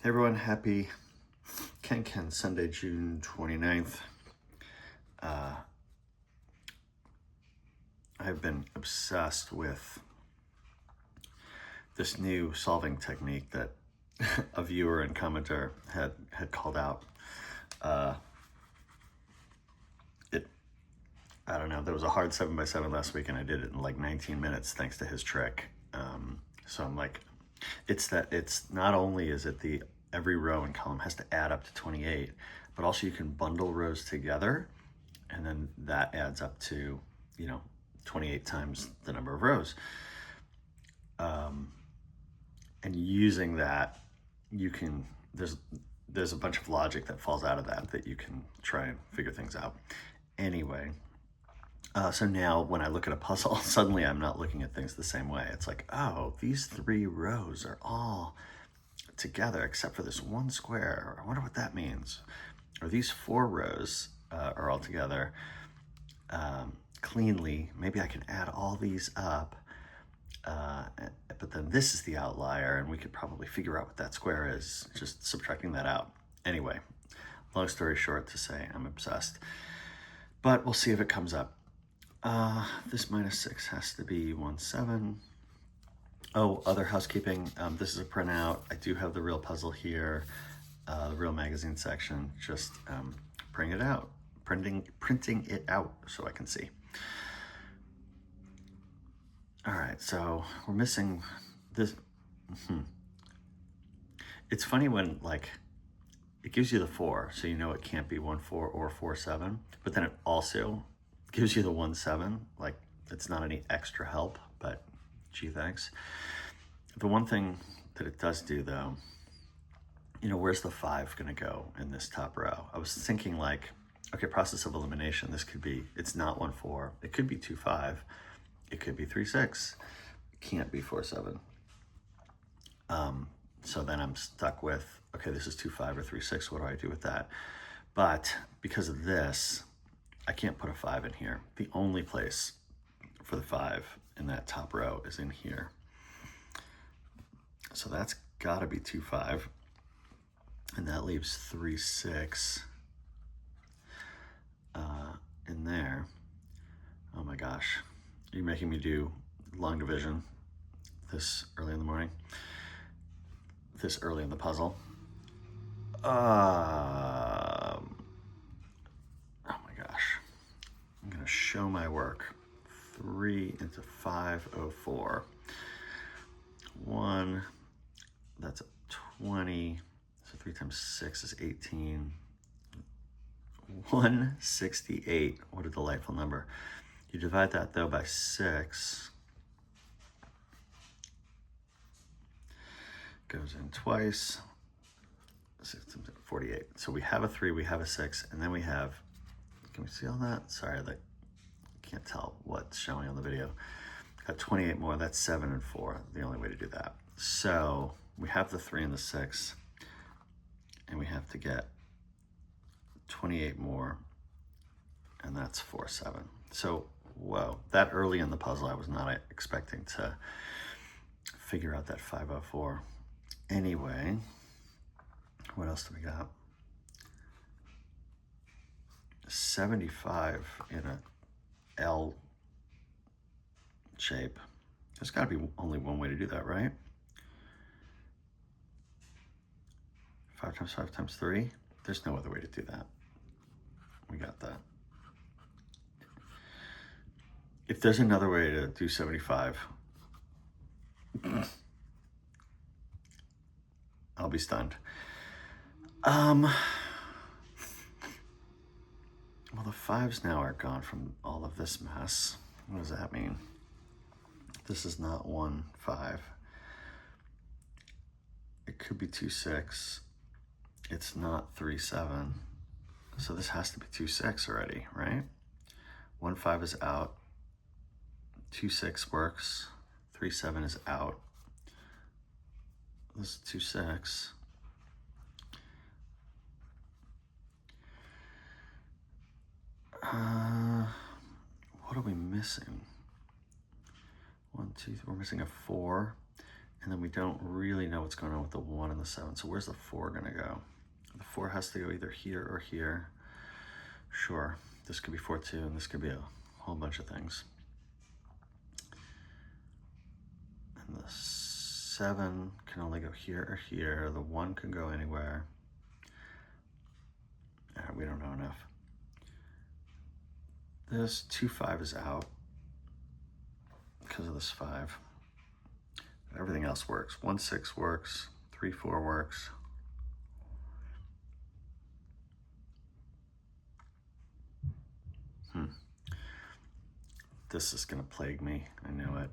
Hey everyone, happy KenKen Sunday, June 29th. I've been obsessed with this new solving technique that a viewer and commenter had called out. I don't know, there was a hard 7x7 last week and I did it in like 19 minutes thanks to his trick. So I'm like, it's not only is it every row and column has to add up to 28, but also you can bundle rows together and then that adds up to, 28 times the number of rows. And using that, you can, there's a bunch of logic that falls out of that you can try and figure things out. Anyway, so now when I look at a puzzle, suddenly I'm not looking at things the same way. It's like, oh, these 3 rows are all together except for this one square. I wonder what that means. Or these 4 rows are all together cleanly. Maybe I can add all these up, but then this is the outlier and we could probably figure out what that square is, just subtracting that out. Anyway, long story short to say I'm obsessed, but we'll see if it comes up. This -6 has to be 1/7. Oh, other housekeeping. This is a printout. I do have the real puzzle here, the real magazine section. Just printing it out so I can see. All right, so we're missing this. It's funny when it gives you the 4, so you know it can't be 1/4 or 4/7, but then it also gives you the 1/7. Like, it's not any extra help, but gee, thanks. The one thing that it does do though, where's the 5 gonna go in this top row? I was thinking okay, process of elimination, this could be, it's not 1/4, it could be 2/5, it could be 3/6, it can't be 4/7. So then I'm stuck with, okay, this is 2/5 or 3/6, what do I do with that? But because of this, I can't put a 5 in here. The only place for the 5 in that top row is in here. So that's gotta be 2/5. And that leaves 3/6 in there. Oh my gosh. You're making me do long division this early in the morning, this early in the puzzle. Oh my gosh. I'm gonna show my work. 3 into 504. 1, that's 20. So 3 times 6 is 18. 168. What a delightful number. You divide that though by 6. Goes in twice. 6 times 48. So we have a 3, we have a 6, and then we have, can we see all that? Sorry, I can't tell what's showing on the video. Got 28 more, that's 7 and 4, the only way to do that. So we have the 3 and the 6, and we have to get 28 more, and that's 4/7. So, whoa, that early in the puzzle, I was not expecting to figure out that 504. Anyway, what else do we got? 75 in a L shape. There's got to be only one way to do that, right? 5 times 5 times 3. There's no other way to do that. We got that. If there's another way to do 75, I'll be stunned. Well, the 5s now are gone from all of this mess. What does that mean? This is not 1/5. It could be 2/6. It's not 3/7. So this has to be 2/6 already, right? 1/5 is out. 2/6 works. 3/7 is out. This is 2/6. What are we missing? 1, 2, we're missing a 4 And then we don't really know what's going on with the 1 and the 7. So where's the 4 going to go? The 4 has to go either here or here. Sure, this could be 4-2, and this could be a whole bunch of things. And the 7 can only go here or here. The 1 can go anywhere. We don't know enough. This 2-5 is out because of this 5. Everything else works. 1-6 works. 3-4 works. This is going to plague me. I know it.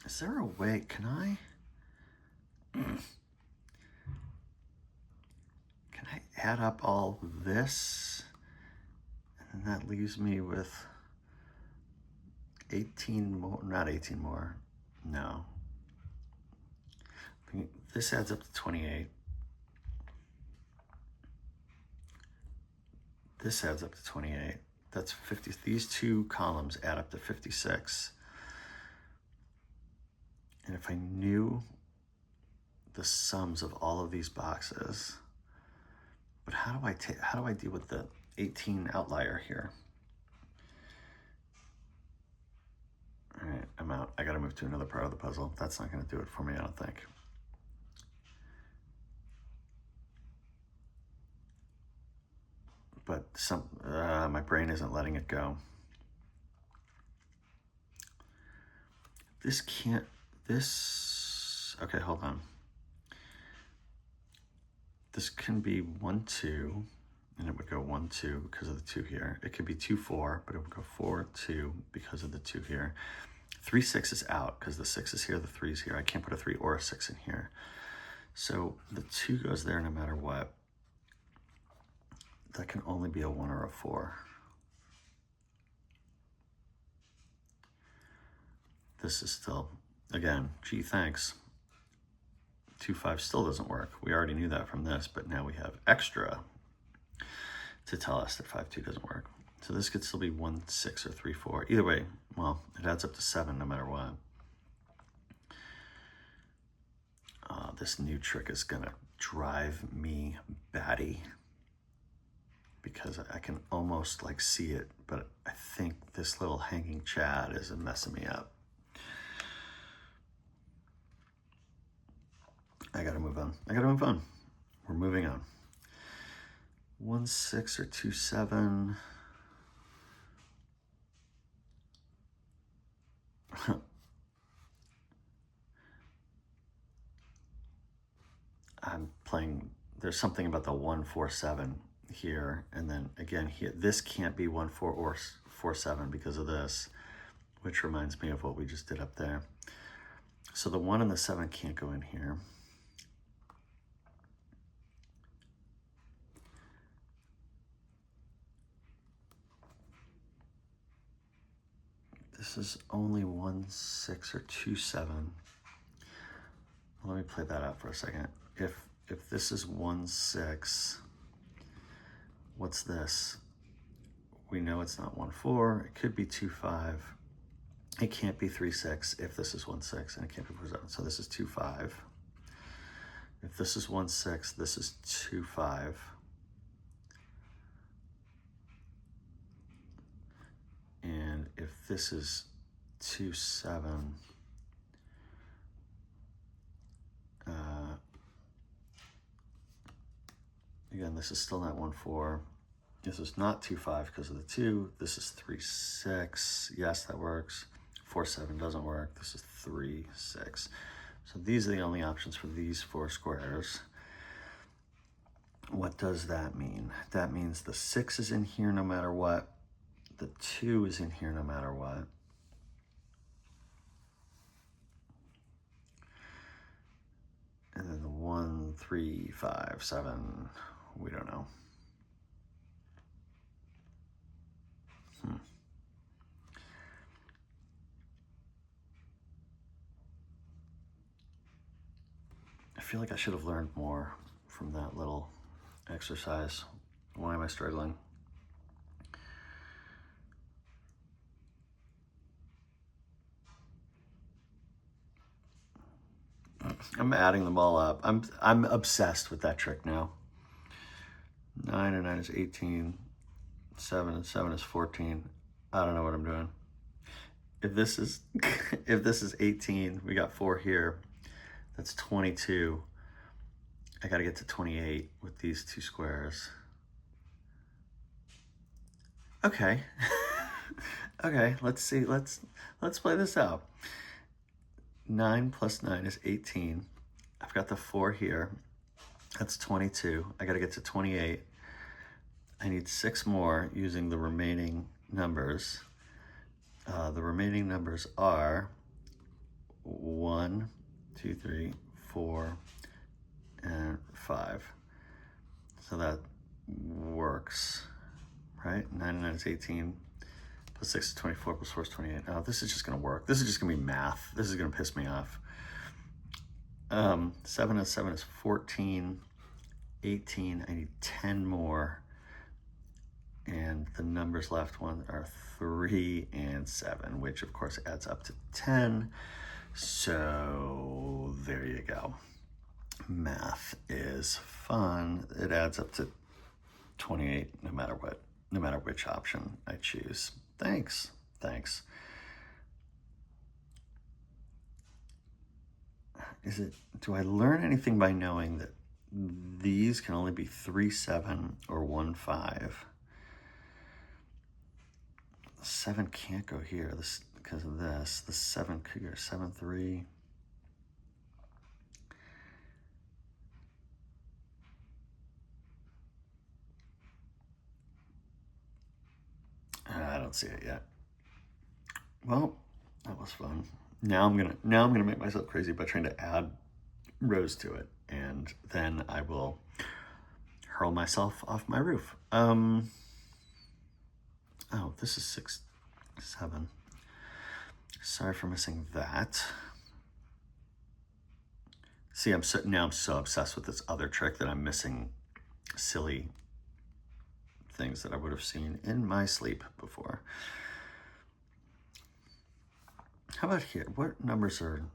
Is there a way? Can I add up all this? And that leaves me with 18 more. Not 18 more. No. This adds up to 28. This adds up to 28. That's 50. These two columns add up to 56. And if I knew the sums of all of these boxes, but how do I deal with the 18 outlier here? All right, I'm out. I got to move to another part of the puzzle. That's not going to do it for me, I don't think. But my brain isn't letting it go. Okay, hold on. This can be 1-2, and it would go 1-2 because of the 2 here. It could be 2-4, but it would go 4-2 because of the 2 here. 3-6 is out because the 6 is here, the 3 is here. I can't put a 3 or a 6 in here. So the 2 goes there no matter what. That can only be a 1 or a 4. This is still, again, gee, thanks. 2-5 still doesn't work. We already knew that from this, but now we have extra to tell us that 5-2 doesn't work. So this could still be 1-6 or 3-4. Either way, well, it adds up to 7 no matter what. This new trick is gonna drive me batty because I can almost like see it, but I think this little hanging chad is messing me up. I gotta move on. We're moving on. 1-6 or 2-7. I'm playing, there's something about the 1-4-7 here, and then again here, this can't be 1-4 or 4-7 because of this, which reminds me of what we just did up there. So the 1 and the 7 can't go in here. This is only 1-6 or 2-7. Let me play that out for a second. If this is 1-6, what's this? We know it's not 1-4. It could be 2-5. It can't be 3-6 if this is 1-6, and it can't be 4-7. So this is 2-5. If this is 1-6, this is 2-5. And if this is 2-7, again, this is still not 1-4. This is not 2-5 because of the 2. This is 3-6. Yes, that works. 4-7 doesn't work. This is 3-6. So these are the only options for these 4 squares. What does that mean? That means the 6 is in here no matter what. The 2 is in here no matter what. And then the 1, 3, 5, 7, we don't know. I feel like I should have learned more from that little exercise. Why am I struggling? I'm adding them all up. I'm obsessed with that trick now. 9 and 9 is 18. 7 and 7 is 14. I don't know what I'm doing. If this is if this is 18, we got 4 here. That's 22. I got to get to 28 with these two squares. Okay. Okay, let's see. Let's play this out. 9 plus 9 is 18. I've got the 4 here. That's 22. I got to get to 28. I need 6 more using the remaining numbers. The remaining numbers are 1, 2, 3, 4, and 5. So that works, right? 9 and 9 is 18. Plus 6 is 24, plus 4 is 28. Oh, this is just going to work. This is just going to be math. This is going to piss me off. 7 and 7 is 14. 18. I need 10 more. And the numbers left one are 3 and 7, which of course adds up to 10. So there you go. Math is fun. It adds up to 28 no matter what, no matter which option I choose. Thanks. Do I learn anything by knowing that these can only be 3, 7 or 1, 5? 7 can't go here because of this. The 7 could go 7, 3. I don't see it yet. Well, that was fun. Now I'm gonna make myself crazy by trying to add rows to it, and then I will hurl myself off my roof. Oh, this is 6, 7. Sorry for missing that. See, I'm so obsessed with this other trick that I'm missing silly things that I would have seen in my sleep before. How about here? What numbers are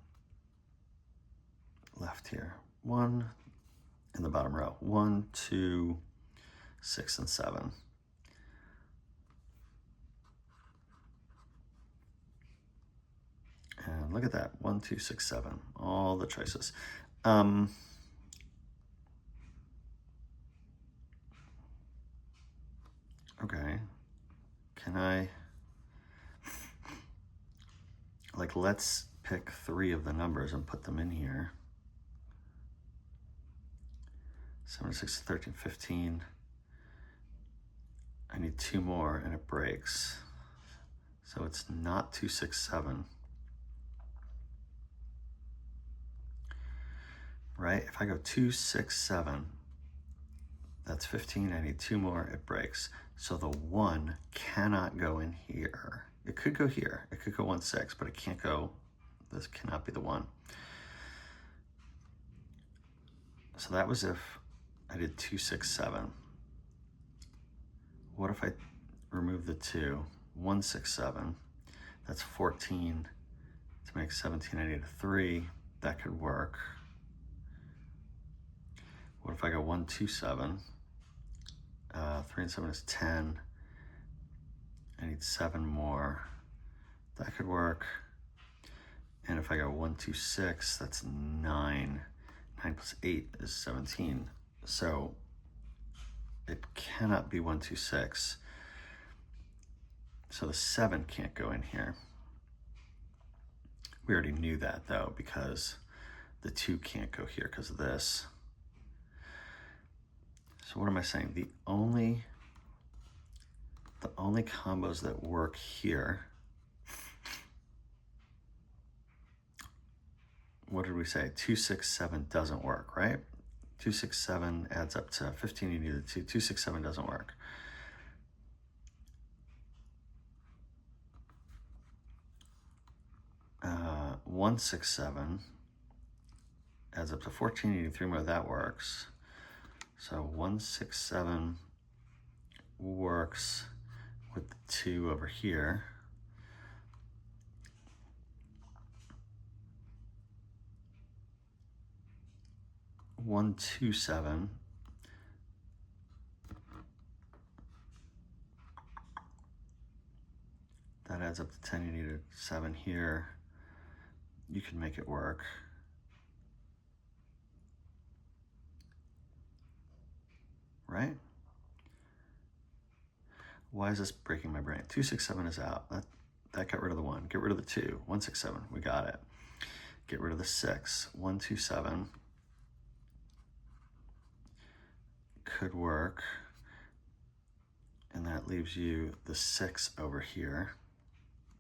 left here? 1 in the bottom row. 1, 2, 6, and 7. And look at that. 1, 2, 6, 7. All the choices. Okay. Can I, let's pick 3 of the numbers and put them in here. 7, 6, 13, 15. I need 2 more and it breaks. So it's not 2, 6, 7. Right? If I go 2, 6, 7, that's 15. I need 2 more, it breaks. So the 1 cannot go in here. It could go here. It could go 1, 6, but it can't go, this cannot be the 1. So that was if I did 2, 6, 7. What if I remove the 2? 1, 6, 7. That's 14. To make 17, I need a 3. That could work. What if I go 1, 2, 7? 3 and 7 is 10. I need 7 more. That could work. And if I go 1, 2, 6, that's 9. 9 plus 8 is 17. So it cannot be 1, 2, 6. So the 7 can't go in here. We already knew that though, because the 2 can't go here because of this. So what am I saying? The only combos that work here, what did we say? 2, 6, 7 doesn't work, right? 2, 6, 7 adds up to 15. You need the 2. 2, 6, 7 doesn't work. Uh, 1, 6, 7 adds up to 14. You need 3 more. That works. So 1, 6, 7 works with the 2 over here. 127. That adds up to 10. You need a 7 here. You can make it work. Right? Why is this breaking my brain? 267 is out. That got rid of the 1. Get rid of the 2. 167. We got it. Get rid of the 6. 127 could work. And that leaves you the 6 over here.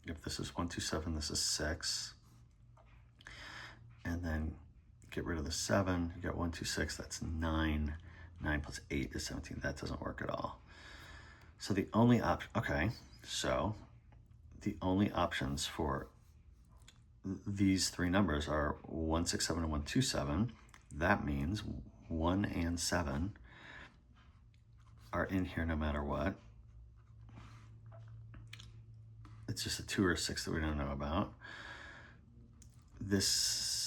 If this is 127, this is 6. And then get rid of the 7. You got 126, that's 9. 9 plus 8 is 17. That doesn't work at all. So the only option, okay, so the only options for these three numbers are 167 and 127. That means 1 and 7 are in here no matter what. It's just a 2 or a 6 that we don't know about. This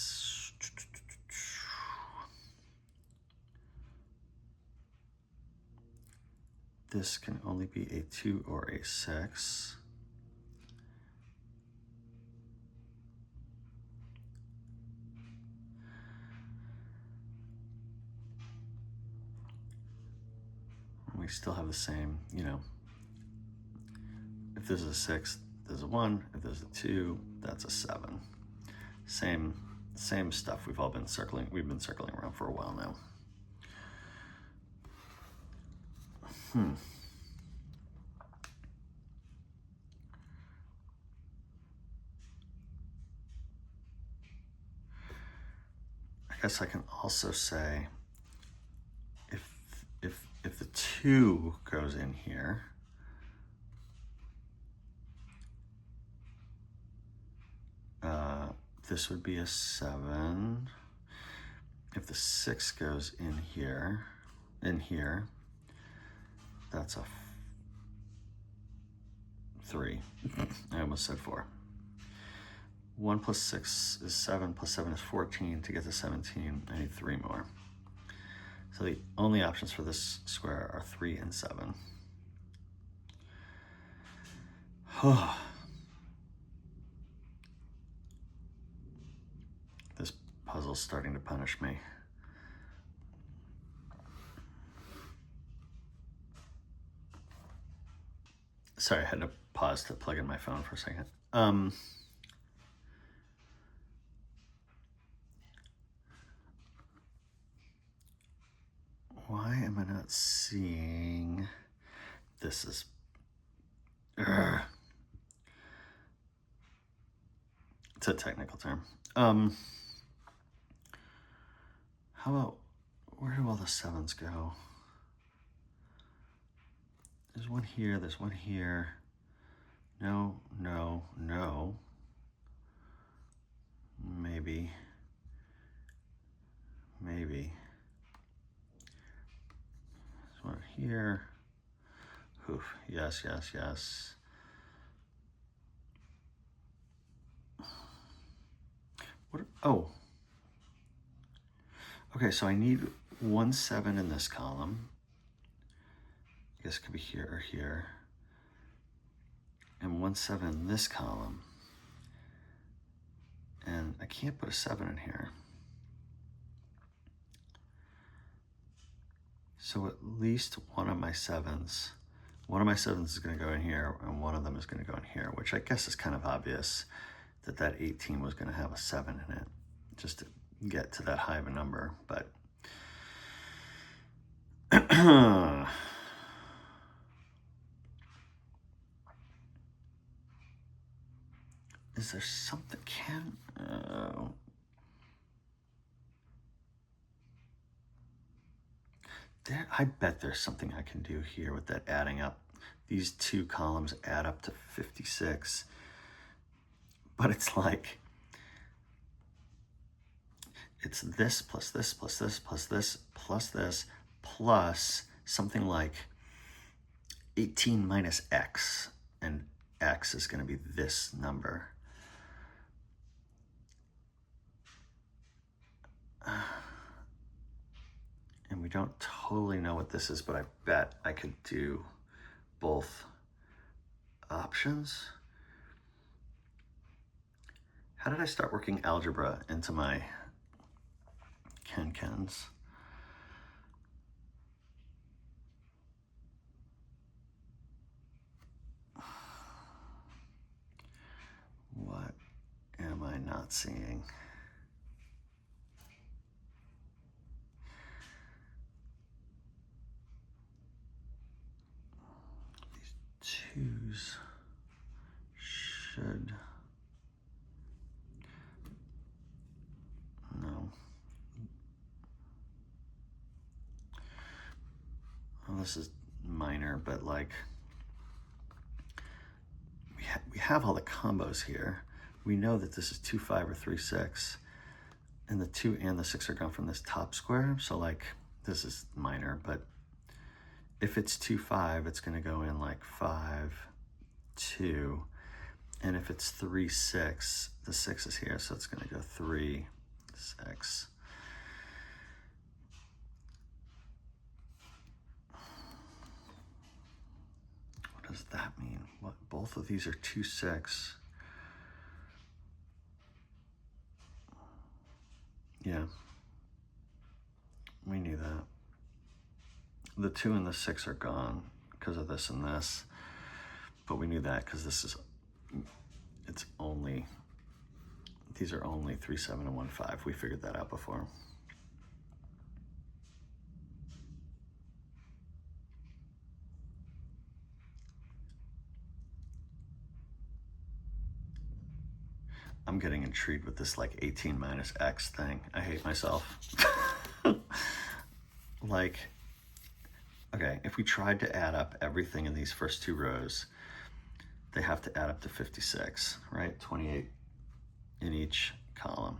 can only be a 2 or a 6. We still have the same, you know, if this is a 6, there's a 1. If there's a 2, that's a 7. Same stuff. We've been circling around for a while now. I guess I can also say if the 2 goes in here, this would be a 7. If the 6 goes in here, that's a 3. I almost said 4. 1 plus 6 is 7, plus 7 is 14. To get to 17, I need 3 more. So the only options for this square are 3 and 7. This puzzle's starting to punish me. Sorry, I had to pause to plug in my phone for a second. Why am I not seeing this is it's a technical term. How about, where do all the 7s go? There's one here, there's one here. No, no, no. Maybe. There's one here. Oof. Yes. What? Oh. Okay, so I need 1 7 in this column. I guess it could be here or here. And 1 7 in this column. And I can't put a 7 in here. So at least one of my 7s is going to go in here, and one of them is going to go in here, which I guess is kind of obvious that 18 was going to have a 7 in it, just to get to that high of a number. But is there something, I bet there's something I can do here with that adding up. These 2 columns add up to 56. But it's like, it's this plus this plus this plus this plus this plus something like 18 minus x. And x is going to be this number. don't totally know what this is, but I bet I could do both options. How did I start working algebra into my KenKens? What am I not seeing? These twos should... No. Well, this is minor, but like we have all the combos here. We know that this is 2, 5, or 3, 6, and the 2 and the 6 are gone from this top square. So like this is minor, but if it's 2, 5, it's going to go in like 5, 2, and if it's 3, 6, the 6 is here, so it's going to go 3, 6. What does that mean? What, both of these are 2, 6. Yeah, we knew that. The 2 and the 6 are gone because of this and this, but we knew that because this is, it's only, these are only 3, 7, and 1, 5. We figured that out before. I'm getting intrigued with this like 18 minus x thing. I hate myself. Like, okay, if we tried to add up everything in these first 2 rows, they have to add up to 56, right? 28 in each column.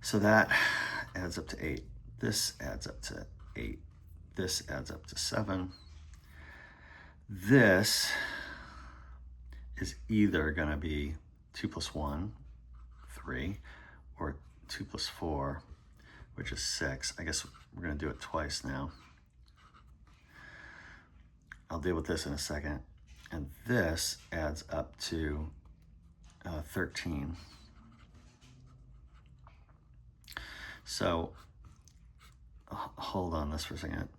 So that adds up to 8. This adds up to 8. This adds up to 7. This is either going to be 2 plus 1, 3, or 2 plus 4, which is 6. I guess we're going to do it twice now. I'll deal with this in a second. And this adds up to 13. So hold on this for a second.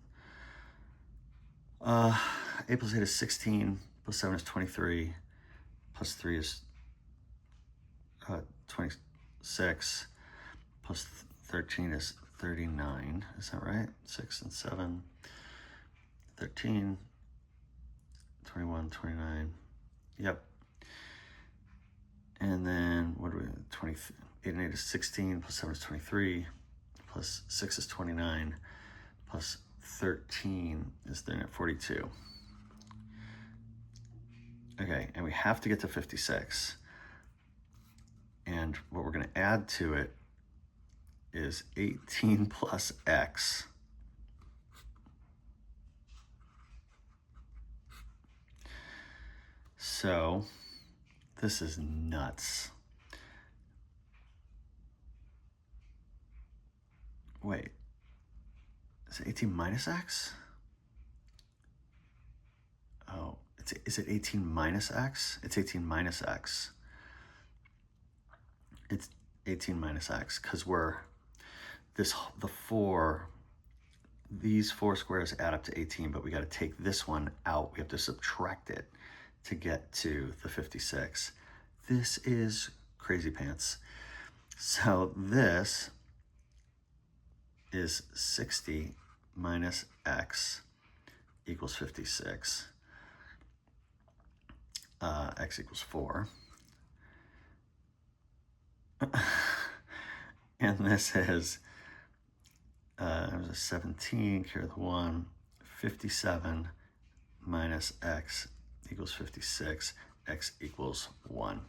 8 plus 8 is 16, plus 7 is 23, plus 3 is 26, plus 13 is 39. Is that right? 6 and 7, 13, 21, 29. Yep. And then what do we, 8 and 8 is 16, plus 7 is 23, plus 6 is 29, plus 13 is then at 42. Okay, and we have to get to 56. And what we're going to add to it is 18 plus x. So this is nuts. Wait, is it 18 minus x? Oh, is it 18 minus x? It's 18 minus x. It's 18 minus x because these 4 squares add up to 18, but we got to take this one out. We have to subtract it to get to the 56. This is crazy pants. So this is 60 minus x equals 56. X equals 4. And this is 17, carry the 1, 57 minus x equals 56, x equals 1.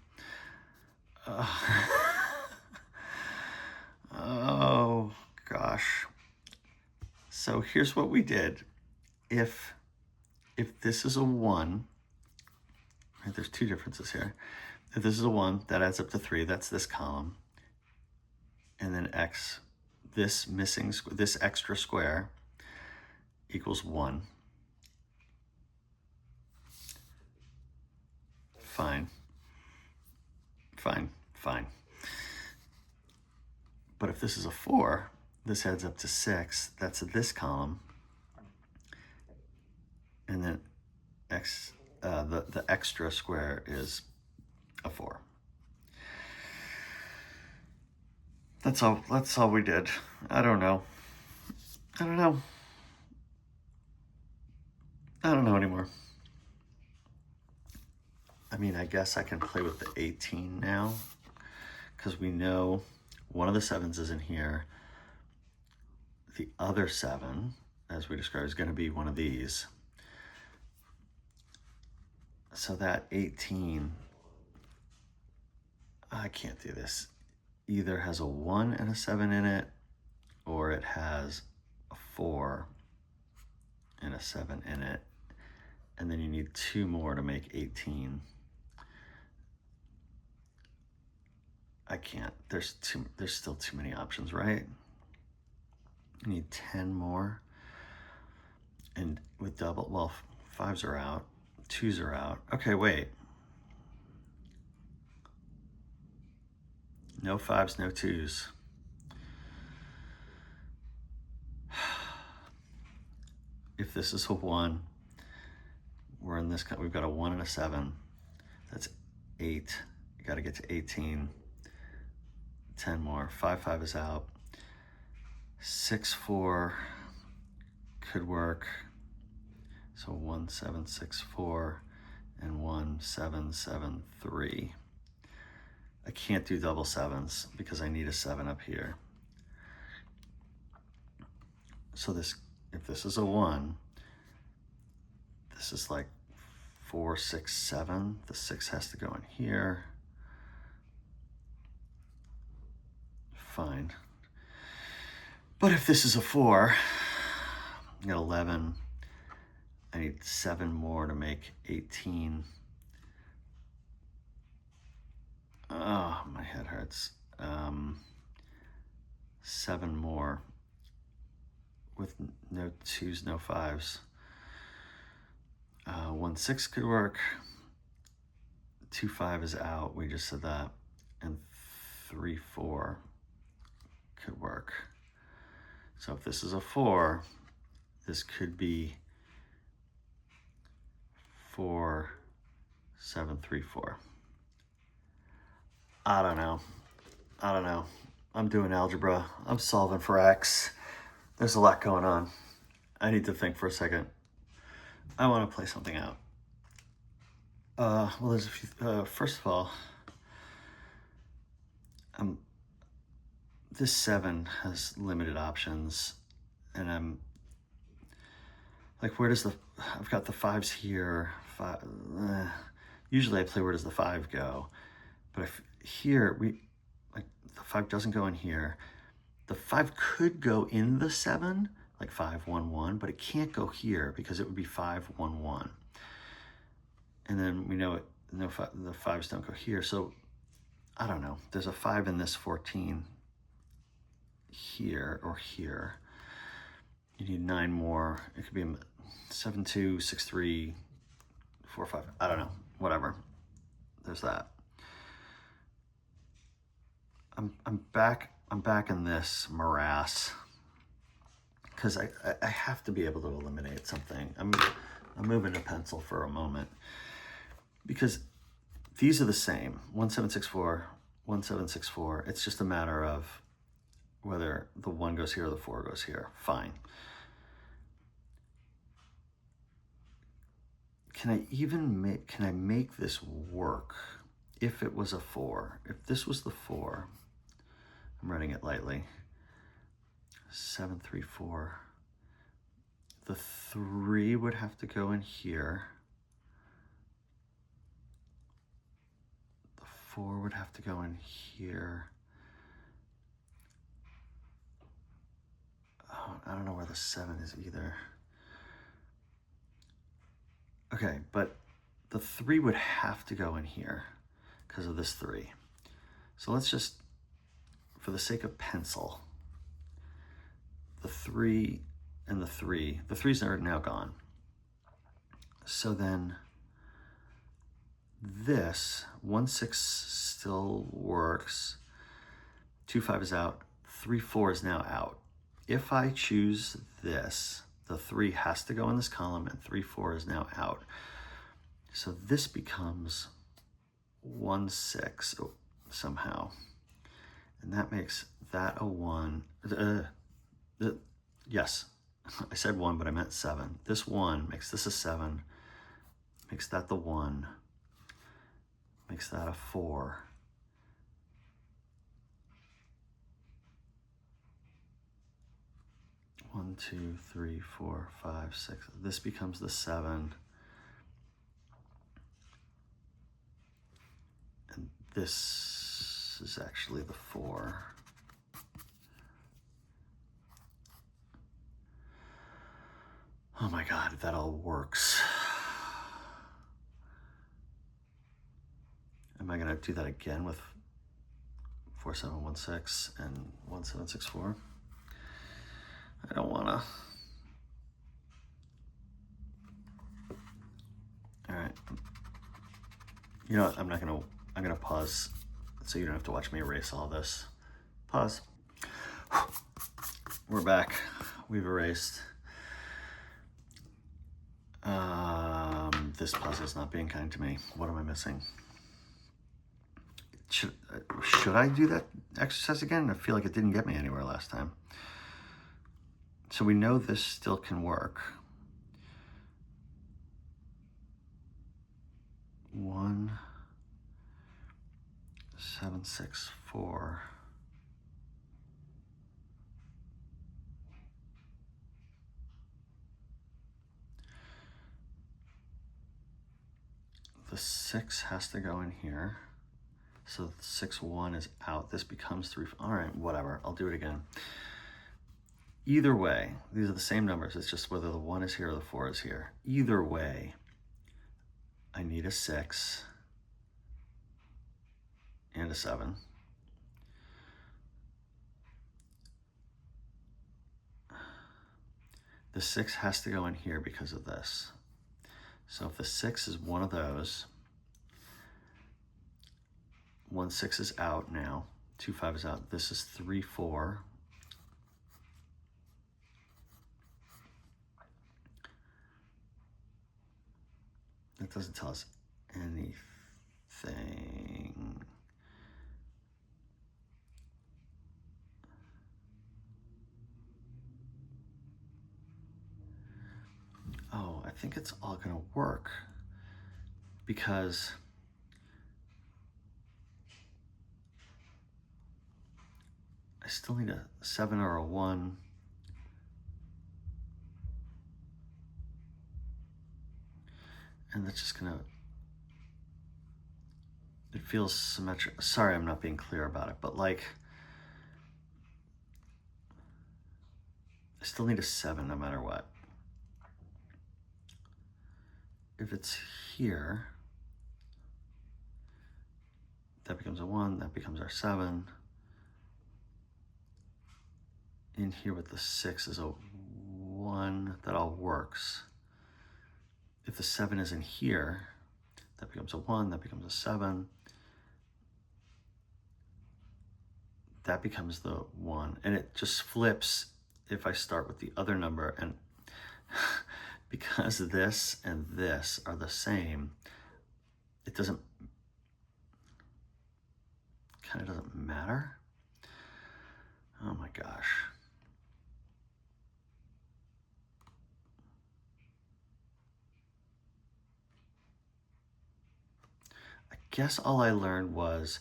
Oh gosh. So here's what we did. If this is a 1, right, there's 2 differences here. If this is a 1, that adds up to 3, that's this column. And then x, this extra square equals 1. Fine. Fine. Fine. But if this is a 4, this adds up to 6. That's this column. And then the extra square is a 4. That's all we did. I don't know anymore. I mean, I guess I can play with the 18 now, because we know one of the 7s is in here. The other 7, as we described, is going to be one of these. So that 18, I can't do this. Either has a 1 and a 7 in it, or it has a 4 and a 7 in it. And then you need 2 more to make 18. I can't. There's still too many options, right? You need 10 more. And with double, well, 5s are out, 2s are out. Okay, wait. No 5s, no 2s. If this is a 1, we're in this, we've got a 1 and a 7. That's 8. You got to get to 18. 10 more. 5, 5 is out. 6, 4 could work. So 1, 7, 6, 4, and 1, 7, 7, 3. I can't do double 7s because I need a 7 up here. So this, if this is a 1, this is like 4, 6, 7. The 6 has to go in here. Fine. But if this is a 4, I got 11. I need 7 more to make 18. Oh, my head hurts. 7 more with no 2s, no 5s. 1, 6 could work. 2, 5 is out. We just said that. And 3, 4 could work. So if this is a 4, this could be 4, 7, 3, 4. I don't know. I'm doing algebra. I'm solving for X. There's a lot going on. I need to think for a second. I want to play something out. Well, there's a few. First of all, this 7 has limited options, and I'm like, where does I've got the 5s here. Usually I play, where does the 5 go? But if here, the 5 doesn't go in here. The 5 could go in the 7, like 5, 1, 1, but it can't go here because it would be 5, 1, 1. And then we know the 5s don't go here. So I don't know. There's a 5 in this 14 here or here. You need 9 more. It could be 7, 2, 6, 3, 4, 5. I don't know. Whatever. There's that. I'm back in this morass because I have to be able to eliminate something. I'm moving to pencil for a moment because these are the same. 1764, 1764. It's just a matter of whether the 1 goes here or the 4 goes here. Fine. Can I make this work if it was a 4? If this was the 4, I'm writing it lightly. 7, 3, 4. The 3 would have to go in here. The 4 would have to go in here. Oh, I don't know where the 7 is either. Okay, but the 3 would have to go in here because of this 3. So let's just, for the sake of pencil, the 3 and the 3. The 3's are now gone. So then this 1 6 still works. 2 5 is out. 3 4 is now out. If I choose this, the 3 has to go in this column, and 3 4 is now out. So this becomes 1 6 somehow, and that makes that a 1. Yes, I said 1, but I meant 7. This 1 makes this a 7, makes that the 1, makes that a 4. One, 2, 3, 4, 5, 6. This becomes the 7. And this is actually the 4. Oh my God, that all works. Am I gonna do that again with 4716 and 1764? I don't wanna. All right. You know what, I'm gonna pause so you don't have to watch me erase all this. Pause. We're back. We've erased. This puzzle's not being kind to me. What am I missing? Should I do that exercise again? I feel like it didn't get me anywhere last time. So we know this still can work. 1 7 6 4. The 6 has to go in here. So 6 1 is out. This becomes 3. All right, whatever. I'll do it again. Either way, these are the same numbers. It's just whether the 1 is here or the 4 is here. Either way, I need a 6 and a 7. The 6 has to go in here because of this. So if the 6 is one of those, 1 6 is out now. 2 5 is out. This is 3 4. That doesn't tell us anything. Oh, I think it's all gonna work because I still need a 7 or a 1. And that's just gonna, it feels symmetric. Sorry, I'm not being clear about it, but like, I still need a 7 no matter what. If it's here, that becomes a 1, that becomes our 7. In here with the 6 is a 1, that all works. If the 7 is in here, that becomes a 1, that becomes a 7. That becomes the 1. And it just flips if I start with the other number. And because this and this are the same, it doesn't, kind of doesn't matter. Oh my gosh. I guess all I learned was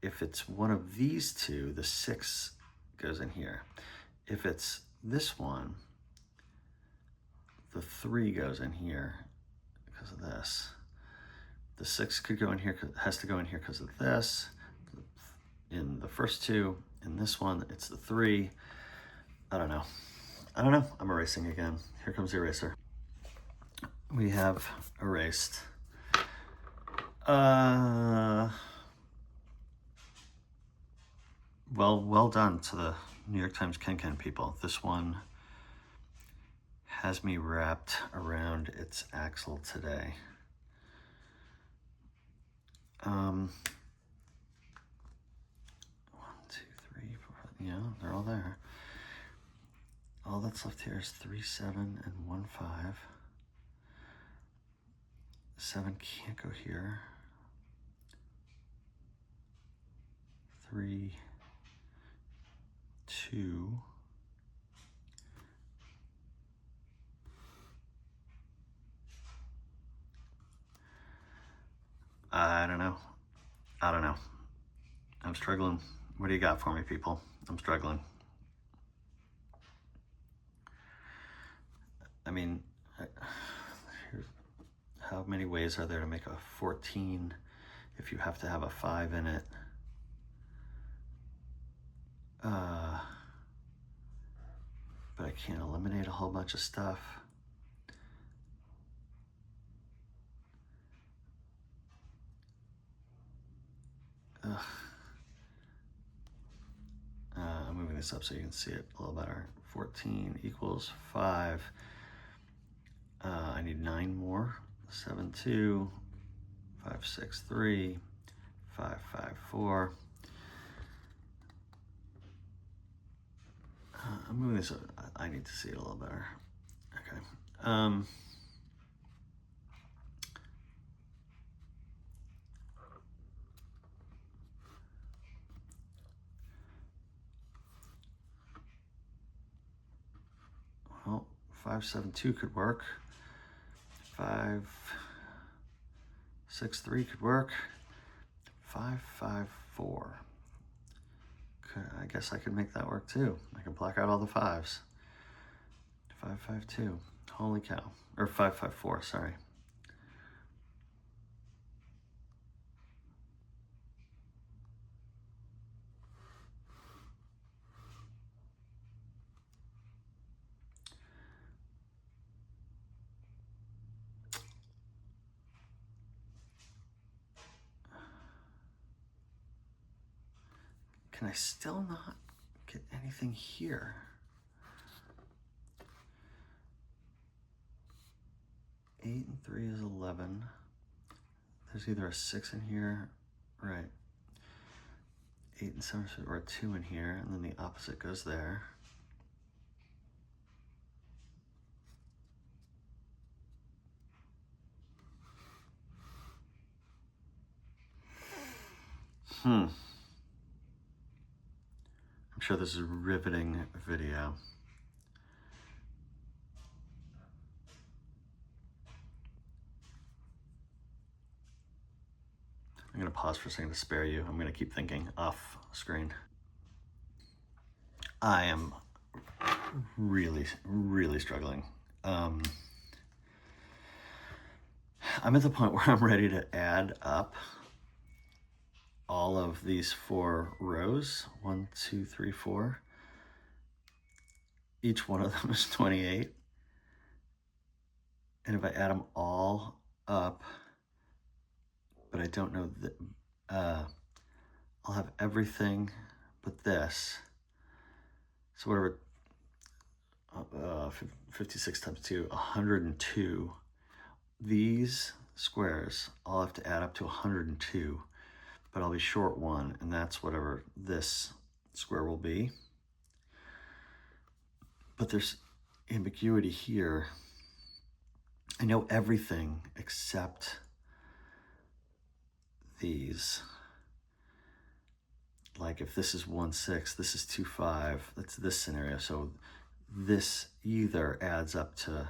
if it's one of these two, the 6 goes in here. If it's this one, the 3 goes in here because of this. The 6 could go in here, has to go in here because of this. In the first two, in this one, it's the 3. I don't know. I'm erasing again. Here comes the eraser. We have erased. Well done to the New York Times KenKen people. This one has me wrapped around its axle today. 1, 2, 3, 4, yeah, they're all there. All that's left here is 3, 7, and 1, 5. 7 can't go here. 3, 2. I don't know. I'm struggling. What do you got for me, people? I'm struggling. I mean, how many ways are there to make a 14 if you have to have a 5 in it? But I can't eliminate a whole bunch of stuff. I'm moving this up so you can see it a little better. 14 equals 5. I need 9 more. 7, 2, 5, 6, 3, 5, 5, 4. I'm moving this up. I need to see it a little better. Okay. Well, 5, 7, 2 could work. 5, 6, 3 could work. 5, 5, 4. I guess I could make that work too. I can block out all the 5s. 5, 5, 2. Holy cow. Or 5, 5, 4, sorry. Can I still not get anything here? 8 and 3 is 11. There's either a 6 in here, right? 8 and 7 or a 2 in here, and then the opposite goes there. I'm sure this is a riveting video. I'm gonna pause for a second to spare you. I'm gonna keep thinking off screen. I am really, really struggling. I'm at the point where I'm ready to add up all of these 4 rows. 1, 2, 3, 4. Each one of them is 28. And if I add them all up, but I don't know that, I'll have everything but this. So whatever, 56 times 2, 102. These squares all have to add up to 102, but I'll be short 1, and that's whatever this square will be. But there's ambiguity here. I know everything except these. Like if this is 1, 6, this is 2, 5, that's this scenario. So this either adds up to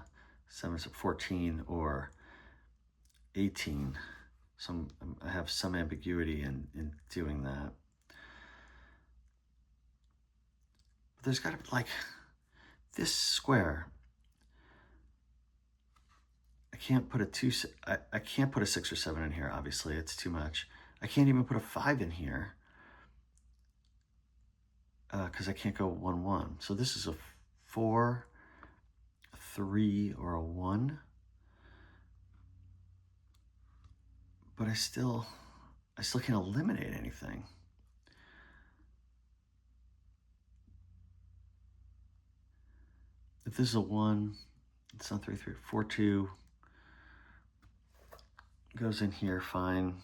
7, 14 or 18. So I have some ambiguity in doing that. But there's gotta be like, this square, I can't put a 2, I can't put a 6 or 7 in here, obviously, it's too much. I can't even put a 5 in here because I can't go 1, 1. So this is a 4, a 3, or a 1. But I still can't eliminate anything. if this is a 1, it's not 3, 3, 4, 2, goes in here, fine.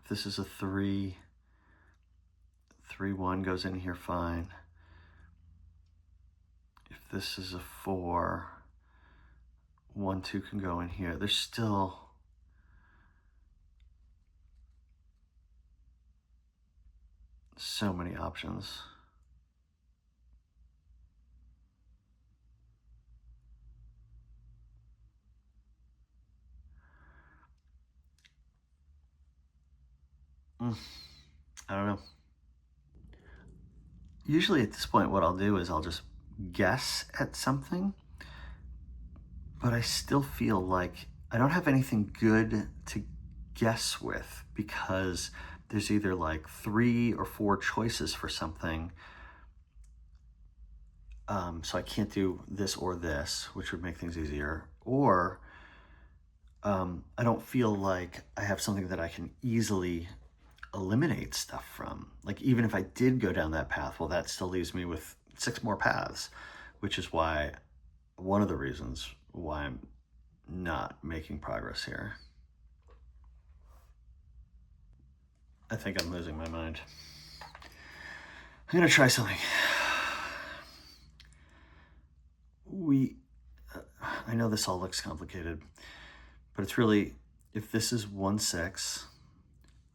If this is a 3, 3, 1 goes in here, fine. If this is a 4, 1, 2 can go in here. There's still so many options. I don't know. Usually at this point, what I'll do is I'll just guess at something, but I still feel like I don't have anything good to guess with, because there's either like 3 or 4 choices for something. So I can't do this or this, which would make things easier. Or I don't feel like I have something that I can easily eliminate stuff from. Like, even if I did go down that path, well, that still leaves me with 6 more paths, which is why, one of the reasons why I'm not making progress here. I think I'm losing my mind. I'm gonna try something. I know this all looks complicated, but it's really, if this is 1, 6,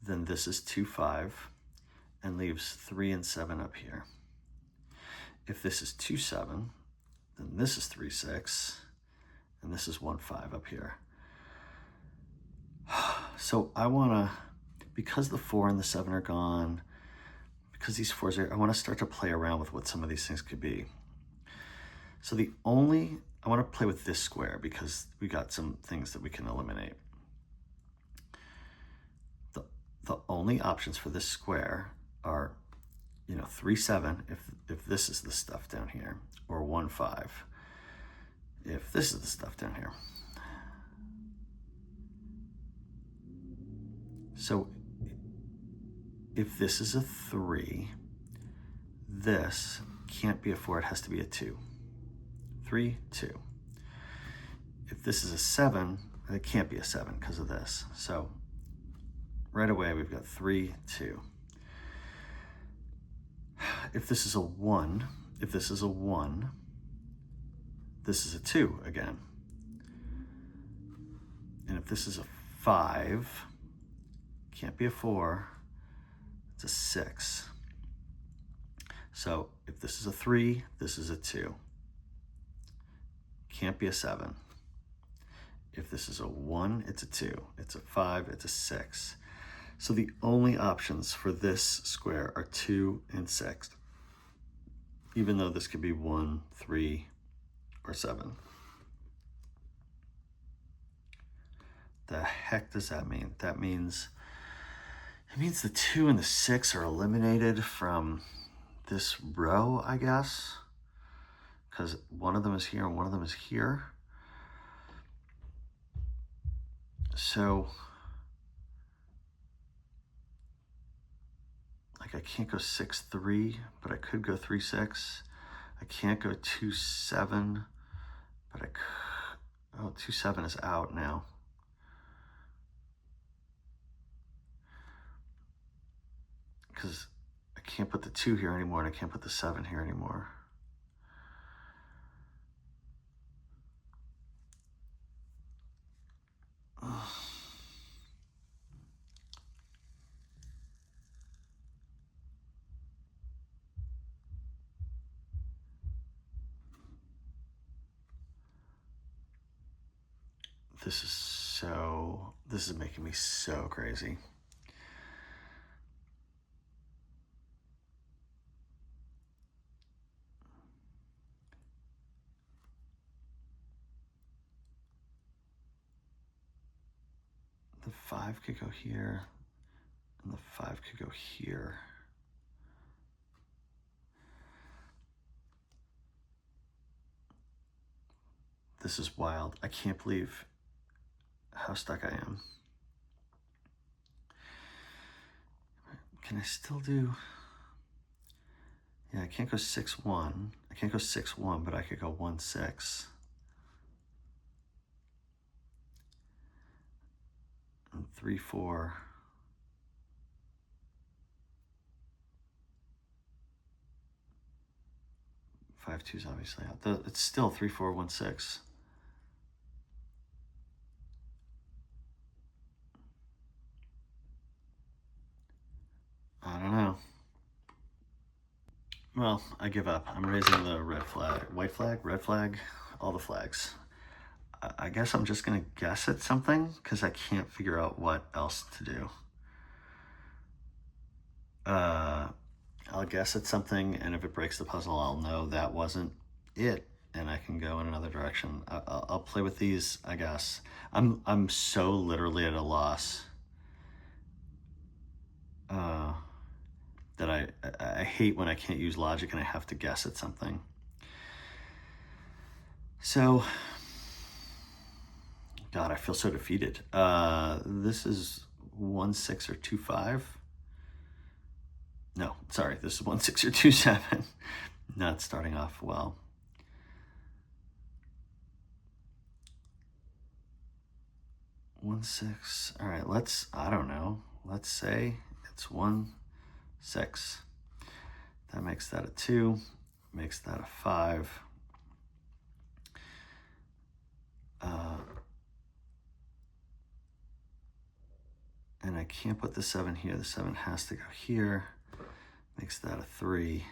then this is 2, 5, and leaves 3 and 7 up here. If this is 2, 7, then this is 3, 6, and this is 1, 5 up here. So I wanna, because the 4 and the 7 are gone, because these 4s are, I wanna start to play around with what some of these things could be. So I wanna play with this square because we got some things that we can eliminate. The only options for this square are, 3, 7, if this is the stuff down here, or 1, 5, if this is the stuff down here. So if this is a 3, this can't be a 4, it has to be a 2. 3, 2. If this is a 7, it can't be a 7 because of this. So right away, we've got 3, 2. If this is a 1, this is a 2 again. And if this is a 5, can't be a 4, it's a 6. So if this is a 3, this is a 2. Can't be a 7. If this is a 1, it's a 2. It's a 5, it's a 6. So the only options for this square are 2 and 6, even though this could be 1, 3, or 7. The heck does that mean? That means, it means the 2 and the 6 are eliminated from this row, I guess, because one of them is here and one of them is here. So, like, I can't go 6, 3, but I could go 3, 6. I can't go 2, 7, but I could, oh, 2, 7 is out now. Because I can't put the 2 here anymore and I can't put the 7 here anymore. Ugh. This is making me so crazy. The 5 could go here, and the 5 could go here. This is wild. I can't believe how stuck I am. Can I still do? Yeah, I can't go 6-1. I can't go 6-1, but I could go 1-6. And 3-4. Five two's obviously out. It's still 3-4, 1-6. I don't know. Well, I give up. I'm raising the red flag, white flag, red flag, all the flags. I guess I'm just gonna guess at something because I can't figure out what else to do. I'll guess at something, and if it breaks the puzzle, I'll know that wasn't it, and I can go in another direction. I'll play with these, I guess. I'm so literally at a loss that I hate when I can't use logic and I have to guess at something. So, God, I feel so defeated. This is 1-6 or 2-5. No, sorry, this is 1-6 or 2-7. Not starting off well. One six. All right, I don't know. Let's say it's 1-6. That makes that a 2, makes that a 5. And I can't put the 7 here. The 7 has to go here. Makes that a 3.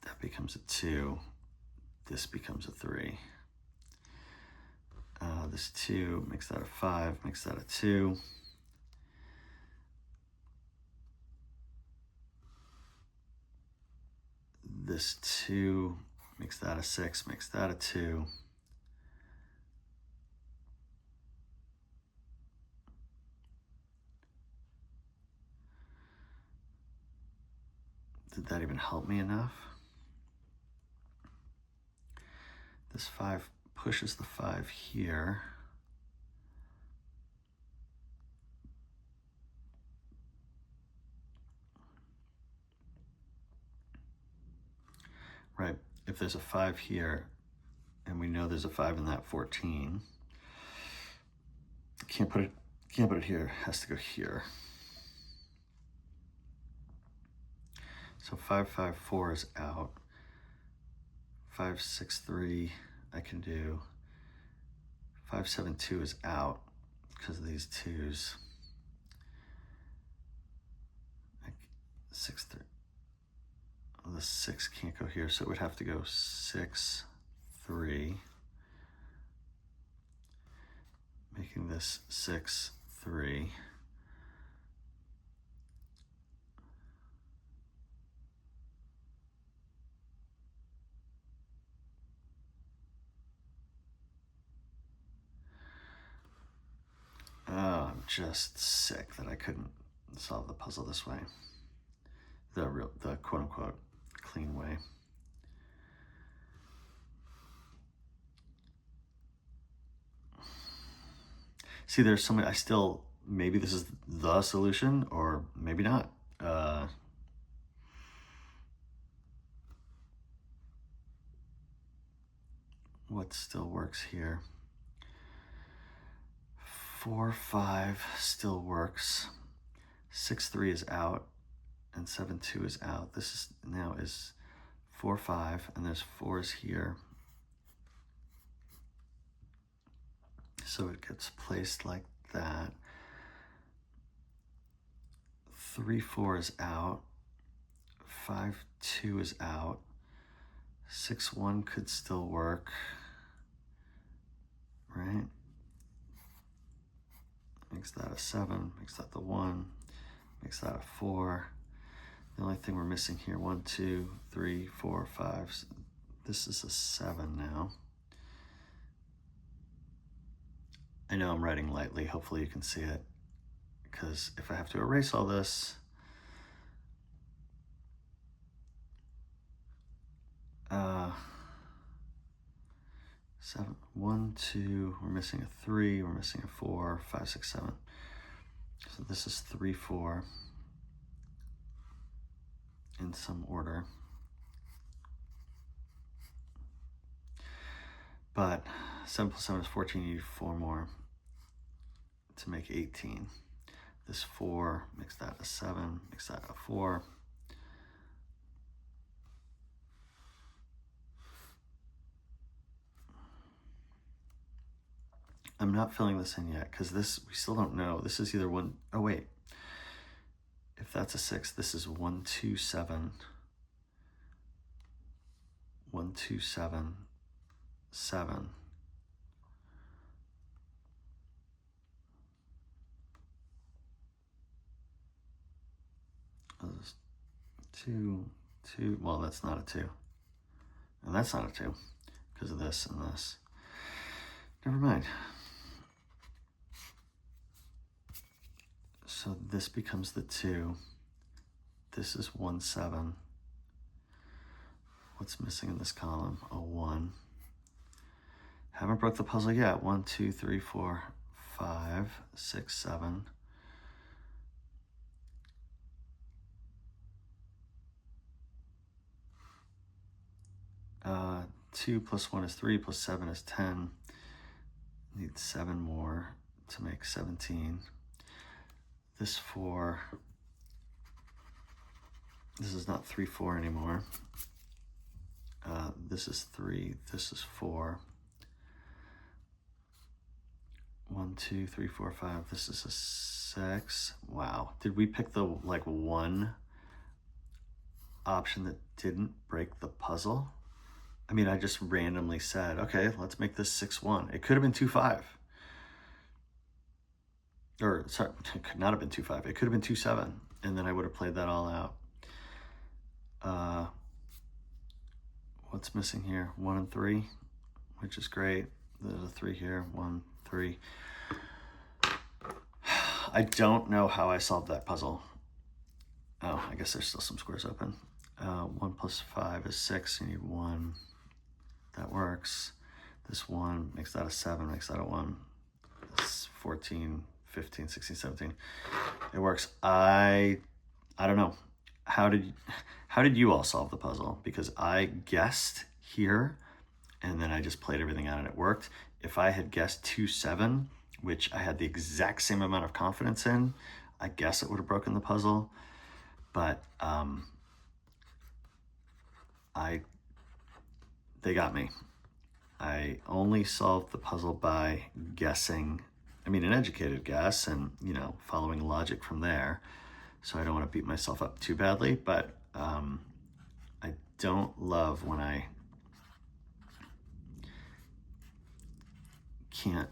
That becomes a 2. This becomes a 3. This 2 makes that a 5, makes that a 2. This 2 makes that a 6, makes that a 2. Did that even help me enough? This 5 pushes the 5 here. Right, if there's a 5 here, and we know there's a 5 in that 14, can't put it here, it has to go here. So 5-5-4 is out. 5-6-3 I can do. 5-7-2 is out because of these 2s. 6-3. Well, the 6 can't go here, so it would have to go 6-3, making this 6-3. Oh, I'm just sick that I couldn't solve the puzzle this way. The quote-unquote clean way. See, there's so many, maybe this is the solution, or maybe not. What still works here? 4-5 still works. 6-3 is out, and 7-2 is out. This now is 4-5, and there's 4s here. So it gets placed like that. 3-4 is out. 5-2 is out. 6-1 could still work, right? Makes that a 7, makes that the 1, makes that a 4. The only thing we're missing here, 1, 2, 3, 4, 5. This is a 7 now. I know I'm writing lightly, hopefully you can see it, because if I have to erase all this, 7, 1, 2, we're missing a 3, we're missing a 4, 5, 6, 7. So this is 3, 4. in some order. But 7 plus 7 is 14, you need 4 more to make 18. This 4 makes that a 7, makes that a 4. I'm not filling this in yet because this, we still don't know. This is either one, oh wait. If that's a 6, this is 1, 2, 7. 1, 2, 7, 7. Oh, 2, 2. Well, that's not a 2. And that's not a 2 because of this and this. Never mind. So this becomes the 2. This is 1, 7. What's missing in this column? A 1. Haven't broke the puzzle yet. 1, 2, 3, 4, 5, 6, 7. Uh, 2 plus 1 is 3, plus 7 is 10. Need 7 more to make 17. This 4, this is not 3, 4 anymore. This is 3, this is 4. 1, 2, 3, 4, 5, this is a 6. Wow, did we pick the one option that didn't break the puzzle? I mean, I just randomly said, okay, let's make this 6, 1. It could have been 2, 5. Or, sorry, it could not have been 2, 5. It could have been 2, 7. And then I would have played that all out. What's missing here? 1 and 3, which is great. There's a 3 here. 1, 3. I don't know how I solved that puzzle. Oh, I guess there's still some squares open. 1 plus 5 is 6. You need 1. That works. This 1 makes that a 7, makes that a 1. This 14, 15, 16, 17. It works. I don't know. How did you all solve the puzzle? Because I guessed here and then I just played everything out and it worked. If I had guessed 2, 7, which I had the exact same amount of confidence in, I guess it would have broken the puzzle. But they got me. I only solved the puzzle by guessing. I mean, an educated guess and, you know, following logic from there. So I don't want to beat myself up too badly, but I don't love when I can't,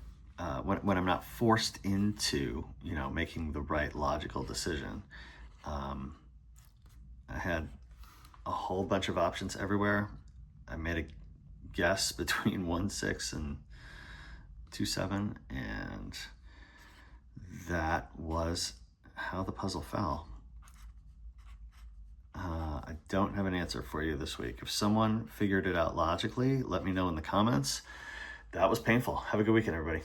when I'm not forced into, you know, making the right logical decision. I had a whole bunch of options everywhere. I made a guess between 1, 6 and 2, 7, and that was how the puzzle fell. I don't have an answer for you this week. If someone figured it out logically, let me know in the comments. That was painful. Have a good weekend, everybody.